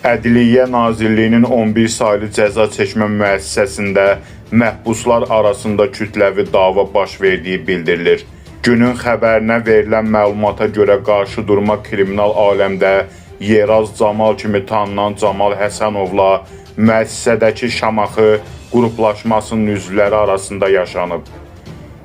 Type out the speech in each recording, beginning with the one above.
Ədliyyə Nazirliyinin 11 saylı cəza çəkmə müəssisəsində məhbuslar arasında kütləvi dava baş verdiyi bildirilir. Günün xəbərinə verilən məlumata görə qarşıdurma kriminal aləmdə Yeraz Camal kimi tanınan Camal Həsənovla müəssisədəki Şamaxı qruplaşmasının üzvləri arasında yaşanıb.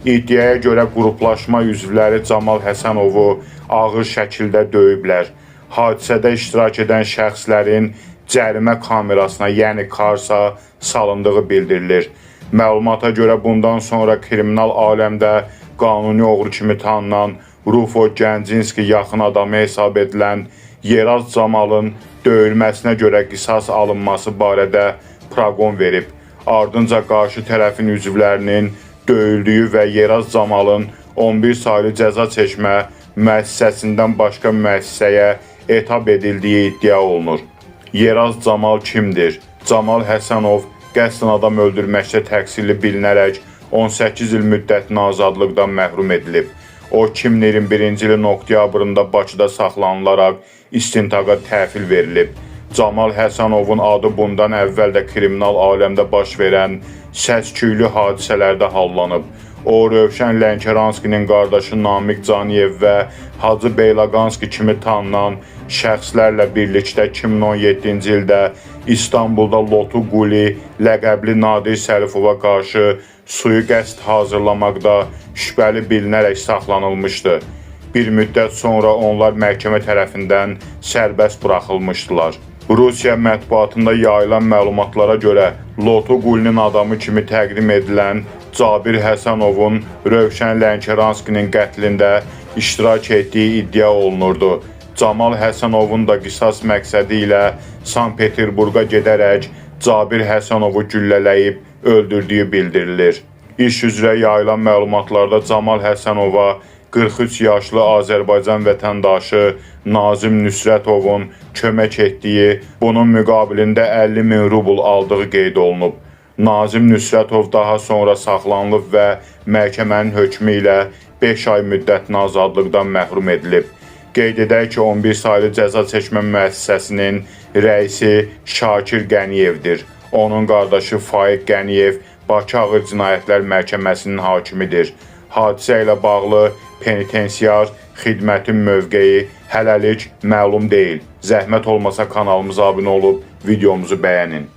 İddiaya görə qruplaşma üzvləri Camal Həsənovu ağır şəkildə döyüblər. Hadisədə iştirak edən şəxslərin cərimə kamerasına, yəni karsa salındığı bildirilir. Məlumata görə bundan sonra kriminal aləmdə qanuni oğru kimi tanınan Rufo Gəncınski yaxın adamı hesab edilən Yeraz Camalın döyülməsinə görə qisas alınması barədə proqon verib. Ardınca qarşı tərəfin üzvlərinin döyüldüyü və Yeraz Camalın 11 saylı cəza çəkmə müəssisəsindən başqa müəssisəyə etab edildiyi iddia olunur. Yeraz Camal kimdir? Camal Həsənov qəsdən adam öldürməkdə təqsirli bilinərək 18 il müddətinə azadlıqdan məhrum edilib. O 2021-ci ilin oktyabrında Bakıda saxlanılaraq istintaqa təhvil verilib. Camal Həsənovun adı bundan əvvəl də kriminal aləmdə baş verən səs-küylü hadisələrdə hallanıb. O, Rövşən Lənkəranskinin qardaşı Namiq Caniyev və Hacı Beylaqanski kimi tanınan şəxslərlə birlikdə 2017-ci ildə İstanbulda Lotu Quli ləqəbli Nadir Sərifova qarşı sui-qəsd hazırlamaqda şübhəli bilinərək saxlanılmışdı. Bir müddət sonra onlar məhkəmə tərəfindən sərbəst buraxılmışdılar. Rusiya mətbuatında yayılan məlumatlara görə Lotu Qulinin adamı kimi təqdim edilən Cabir Həsənovun Rövşən Lənkəranskinin qətlində iştirak etdiyi iddia olunurdu. Camal Həsənovun da qisas məqsədi ilə Sankt-Peterburqa gedərək Cabir Həsənovu güllələyib öldürdüyü bildirilir. İş üzrə yayılan məlumatlarda Camal Həsənova 43 yaşlı Azərbaycan vətəndaşı Nazim Nüsrətovun kömək etdiyi, bunun müqabilində 50 min rubl aldığı qeyd olunub. Nazim Nüsrətov daha sonra saxlanılıb və məhkəmənin hökmü ilə 5 ay müddətinə azadlıqdan məhrum edilib. Qeyd edək ki, 11 saylı cəza çəkmə müəssisəsinin rəisi Şakir Qəniyevdir. Onun qardaşı Faiq Qəniyev Bakı Ağır Cinayətlər Məhkəməsinin hakimidir. Hadisə ilə bağlı penitensiar xidmətin mövqeyi hələlik məlum deyil. Zəhmət olmasa kanalımıza abunə olub videomuzu bəyənin.